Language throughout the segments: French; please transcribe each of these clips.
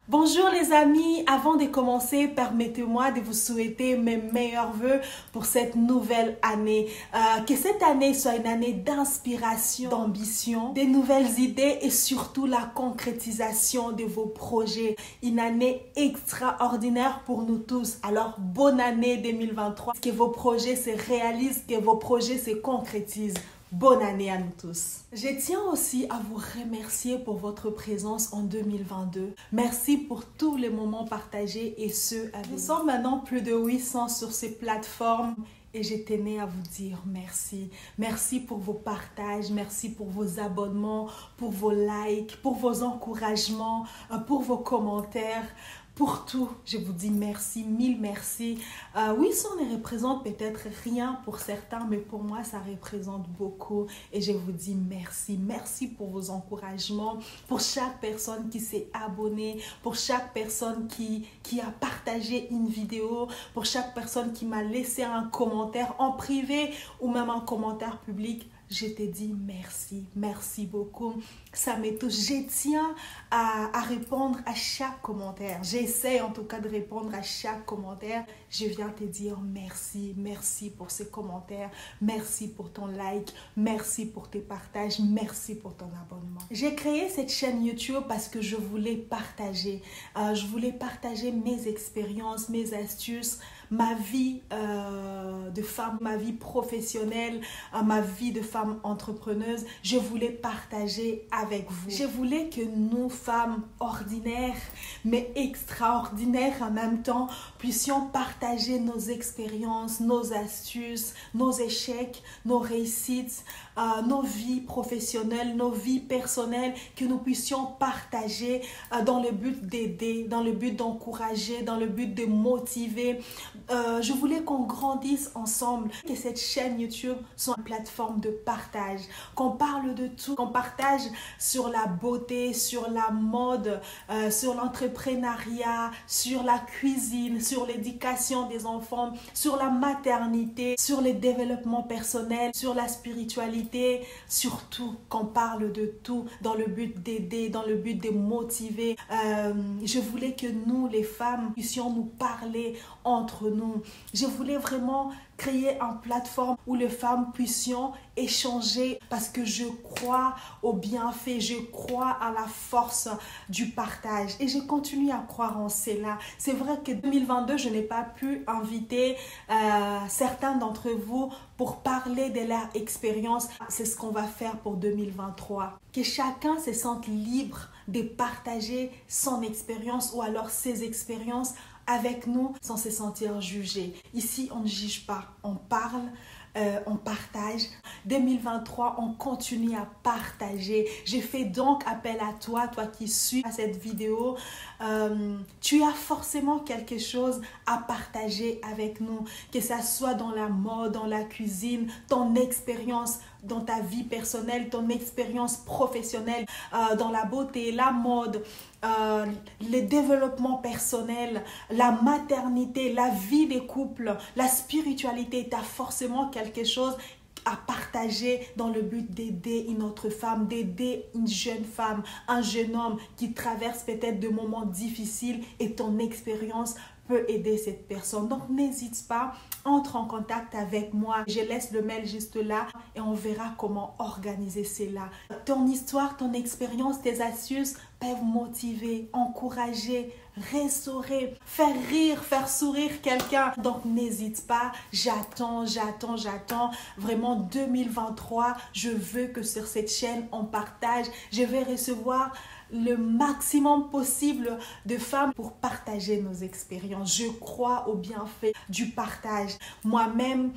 Bonjour les amis, avant de commencer, permettez-moi de vous souhaiter mes meilleurs vœux pour cette nouvelle année. Que cette année soit une année d'inspiration, d'ambition, de nouvelles idées et surtout la concrétisation de vos projets. Une année extraordinaire pour nous tous. Alors bonne année 2023, que vos projets se réalisent, que vos projets se concrétisent. Bonne année à nous tous. Je tiens aussi à vous remercier pour votre présence en 2022. Merci pour tous les moments partagés et ceux avec vous. Nous sommes maintenant plus de 800 sur ces plateformes et je tenais à vous dire merci. Merci pour vos partages, merci pour vos abonnements, pour vos likes, pour vos encouragements, pour vos commentaires. Pour tout, je vous dis merci, mille merci. Oui, ça ne représente peut-être rien pour certains, mais pour moi, ça représente beaucoup. Et je vous dis merci. Merci pour vos encouragements, pour chaque personne qui s'est abonnée, pour chaque personne qui a partagé une vidéo, pour chaque personne qui m'a laissé un commentaire en privé ou même un commentaire public. Je te dis merci, merci beaucoup. Ça me touche. Je tiens à répondre à chaque commentaire. J'essaie en tout cas de répondre à chaque commentaire. Je viens te dire merci, merci pour ces commentaires. Merci pour ton like, merci pour tes partages, merci pour ton abonnement. J'ai créé cette chaîne YouTube parce que je voulais partager. Je voulais partager mes expériences, mes astuces, ma vie de femme, ma vie professionnelle, ma vie de femme entrepreneuse. Je voulais partager avec vous. Je voulais que nous, femmes ordinaires, mais extraordinaires en même temps, puissions partager nos expériences, nos astuces, nos échecs, nos réussites, nos vies professionnelles, nos vies personnelles, que nous puissions partager dans le but d'aider, dans le but d'encourager, dans le but de motiver. Je voulais qu'on grandisse ensemble, que cette chaîne YouTube soit une plateforme de partage, qu'on parle de tout, qu'on partage sur la beauté, sur la mode, sur l'entrepreneuriat, sur la cuisine, sur l'éducation des enfants, sur la maternité, sur le développement personnel, sur la spiritualité, surtout qu'on parle de tout dans le but d'aider, dans le but de motiver. Je voulais que nous, les femmes, puissions nous parler entre nous. Je voulais vraiment créer une plateforme où les femmes puissions échanger parce que je crois au bienfait, je crois à la force du partage et je continue à croire en cela. C'est vrai que 2022, je n'ai pas pu inviter certains d'entre vous pour parler de leur expérience. C'est ce qu'on va faire pour 2023. Que chacun se sente libre de partager son expérience ou alors ses expériences avec nous sans se sentir jugé. Ici, on ne juge pas, on parle, on partage. 2023, on continue à partager. Je fais donc appel à toi, toi qui suis à cette vidéo. Tu as forcément quelque chose à partager avec nous, que ça soit dans la mode, dans la cuisine, ton expérience dans ta vie personnelle, ton expérience professionnelle, dans la beauté, la mode, le développement personnel, la maternité, la vie des couples, la spiritualité. Tu as forcément quelque chose à partager dans le but d'aider une autre femme, d'aider une jeune femme, un jeune homme qui traverse peut-être de moments difficiles et ton expérience peut aider cette personne. Donc n'hésite pas, entre en contact avec moi. Je laisse le mail juste là et on verra comment organiser cela. Ton histoire, ton expérience, tes astuces peuvent motiver, encourager, restaurer, faire rire, faire sourire quelqu'un. Donc n'hésite pas, j'attends. Vraiment 2023, je veux que sur cette chaîne, on partage. Je vais recevoir le maximum possible de femmes pour partager nos expériences. Je crois au bienfait du partage. Moi-même,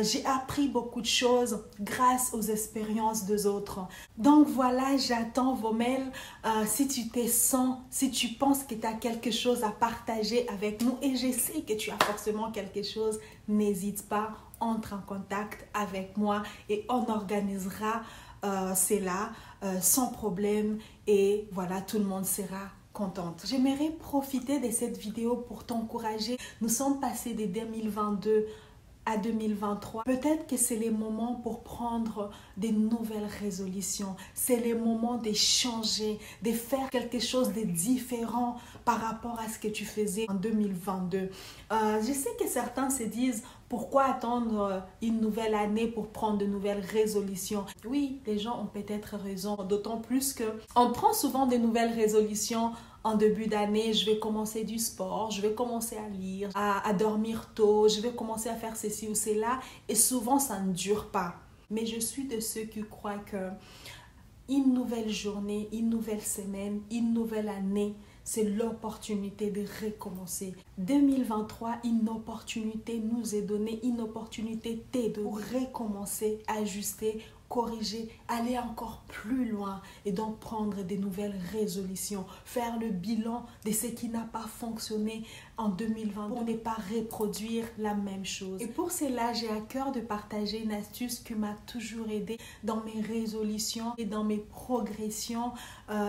j'ai appris beaucoup de choses grâce aux expériences des autres. Donc voilà, j'attends vos mails. Si tu te sens, si tu penses que tu as quelque chose à partager avec nous, et je sais que tu as forcément quelque chose, n'hésite pas, entre en contact avec moi et on organisera cela sans problème et voilà, tout le monde sera contente. J'aimerais profiter de cette vidéo pour t'encourager. Nous sommes passés de 2022 à 2023, peut-être que c'est les moments pour prendre des nouvelles résolutions. C'est les moments de changer, de faire quelque chose de différent par rapport à ce que tu faisais en 2022. Je sais que certains se disent, pourquoi attendre une nouvelle année pour prendre de nouvelles résolutions? Oui, les gens ont peut-être raison, d'autant plus qu'on prend souvent de nouvelles résolutions en début d'année. Je vais commencer du sport, je vais commencer à lire, à dormir tôt, je vais commencer à faire ceci ou cela, et souvent ça ne dure pas. Mais je suis de ceux qui croient que une nouvelle journée, une nouvelle semaine, une nouvelle année, c'est l'opportunité de recommencer. 2023, une opportunité nous est donnée, une opportunité t'est donnée pour recommencer, ajuster, corriger, aller encore plus loin et donc prendre des nouvelles résolutions, faire le bilan de ce qui n'a pas fonctionné en 2020 pour ne pas reproduire la même chose. Et pour cela, j'ai à cœur de partager une astuce qui m'a toujours aidée dans mes résolutions et dans mes progressions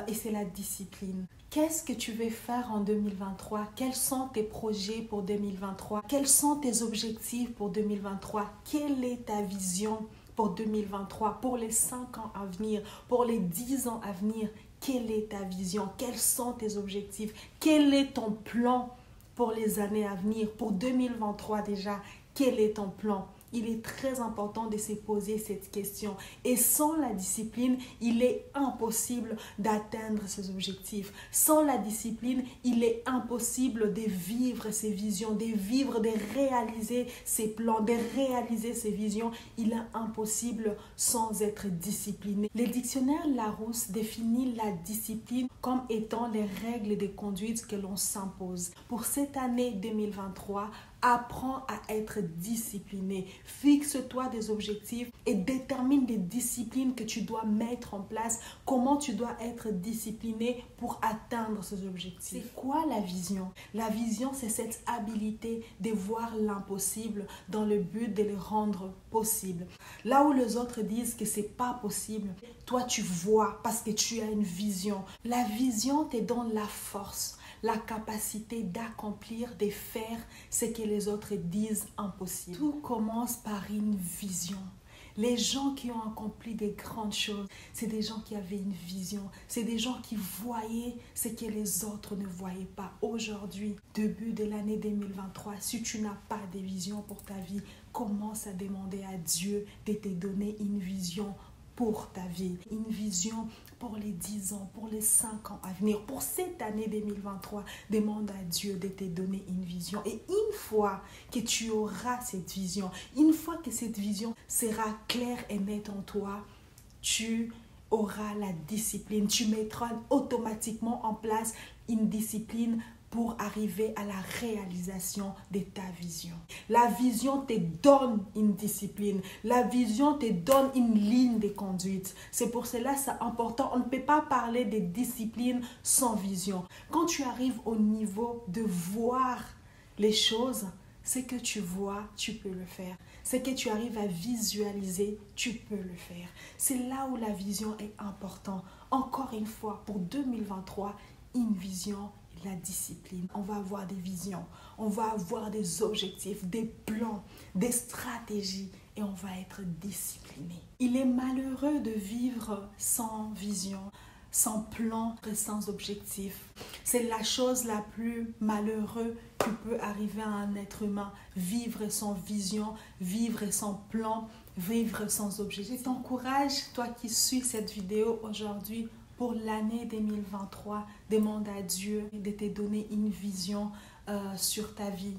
et c'est la discipline. Qu'est-ce que tu veux faire en 2023? Quels sont tes projets pour 2023? Quels sont tes objectifs pour 2023? Quelle est ta vision pour 2023, pour les 5 ans à venir, pour les 10 ans à venir? Quelle est ta vision? Quels sont tes objectifs? Quel est ton plan pour les années à venir? Pour 2023 déjà, quel est ton plan? Il est très important de se poser cette question. Et sans la discipline, il est impossible d'atteindre ses objectifs. Sans la discipline, il est impossible de vivre ses visions, de vivre, de réaliser ses plans, de réaliser ses visions. Il est impossible sans être discipliné. Le dictionnaire Larousse définit la discipline comme étant les règles de conduite que l'on s'impose. Pour cette année 2023, apprends à être discipliné. Fixe-toi des objectifs et détermine des disciplines que tu dois mettre en place. Comment tu dois être discipliné pour atteindre ces objectifs. C'est quoi la vision? La vision, c'est cette habilité de voir l'impossible dans le but de le rendre possible. Là où les autres disent que c'est pas possible, toi tu vois parce que tu as une vision. La vision te donne la force, la capacité d'accomplir, de faire ce que les autres disent impossible. Tout commence par une vision. Les gens qui ont accompli des grandes choses, c'est des gens qui avaient une vision. C'est des gens qui voyaient ce que les autres ne voyaient pas. Aujourd'hui, début de l'année 2023, si tu n'as pas de vision pour ta vie, commence à demander à Dieu de te donner une vision pour ta vie, une vision pour les 10 ans, pour les 5 ans à venir, pour cette année 2023. Demande à Dieu de te donner une vision. Et une fois que tu auras cette vision, une fois que cette vision sera claire et nette en toi, tu auras la discipline. Tu mettras automatiquement en place une discipline pour arriver à la réalisation de ta vision. La vision te donne une discipline. La vision te donne une ligne de conduite. C'est pour cela que c'est important. On ne peut pas parler de discipline sans vision. Quand tu arrives au niveau de voir les choses, ce que tu vois, tu peux le faire. Ce que tu arrives à visualiser, tu peux le faire. C'est là où la vision est importante. Encore une fois, pour 2023, une vision, la discipline. On va avoir des visions, on va avoir des objectifs, des plans, des stratégies et on va être discipliné. Il est malheureux de vivre sans vision, sans plan et sans objectif. C'est la chose la plus malheureuse qui peut arriver à un être humain. Vivre sans vision, vivre sans plan, vivre sans objectif. Je t'encourage, toi qui suis cette vidéo aujourd'hui, pour l'année 2023, demande à Dieu de te donner une vision sur ta vie,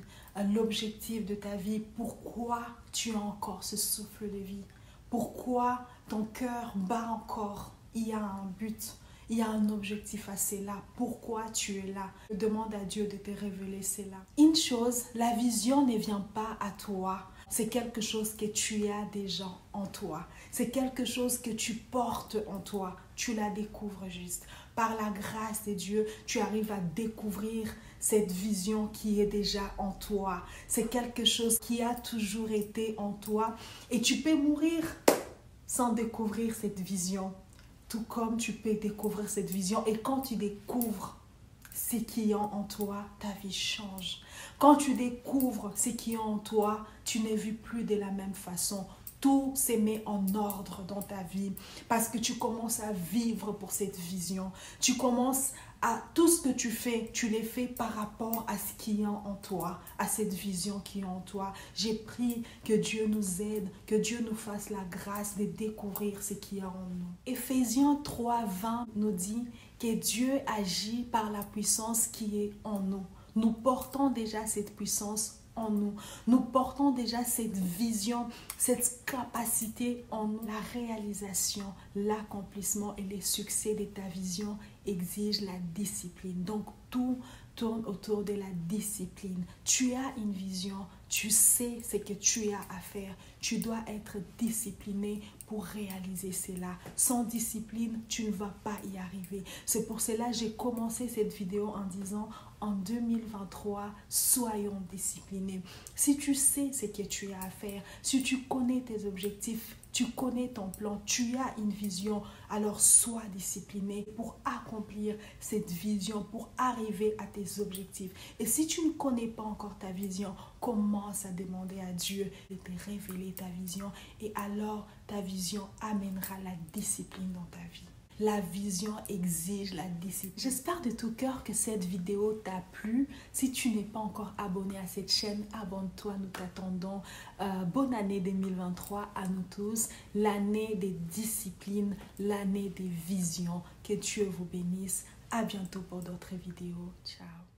l'objectif de ta vie, pourquoi tu as encore ce souffle de vie, pourquoi ton cœur bat encore, il y a un but, il y a un objectif à cela, pourquoi tu es là. Demande à Dieu de te révéler cela. Une chose, la vision ne vient pas à toi. C'est quelque chose que tu as déjà en toi. C'est quelque chose que tu portes en toi. Tu la découvres juste. Par la grâce de Dieu, tu arrives à découvrir cette vision qui est déjà en toi. C'est quelque chose qui a toujours été en toi. Et tu peux mourir sans découvrir cette vision. Tout comme tu peux découvrir cette vision. Et quand tu découvres ce qui est en toi, ta vie change. Quand tu découvres ce qui est en toi, tu n'es vu plus de la même façon. Tout se met en ordre dans ta vie parce que tu commences à vivre pour cette vision. Tu commences à tout ce que tu fais, tu les fais par rapport à ce qui est en toi, à cette vision qui est en toi. J'ai prié que Dieu nous aide, que Dieu nous fasse la grâce de découvrir ce qui est en nous. Éphésiens 3:20 nous dit que Dieu agit par la puissance qui est en nous. Nous portons déjà cette puissance en nous. Nous portons déjà cette vision, cette capacité en nous. La réalisation, l'accomplissement et le succès de ta vision exigent la discipline. Donc, tout tourne autour de la discipline. Tu as une vision, tu sais ce que tu as à faire. Tu dois être discipliné pour réaliser cela. Sans discipline, tu ne vas pas y arriver. C'est pour cela que j'ai commencé cette vidéo en disant en 2023, soyons disciplinés. Si tu sais ce que tu as à faire, si tu connais tes objectifs, tu connais ton plan, tu as une vision, alors sois discipliné pour accomplir cette vision, pour arriver à tes objectifs. Et si tu ne connais pas encore ta vision, commence à demander à Dieu de te révéler ta vision et alors ta vision amènera la discipline dans ta vie. La vision exige la discipline. J'espère de tout cœur que cette vidéo t'a plu. Si tu n'es pas encore abonné à cette chaîne, abonne-toi, nous t'attendons. Bonne année 2023 à nous tous. L'année des disciplines, l'année des visions. Que Dieu vous bénisse. À bientôt pour d'autres vidéos. Ciao.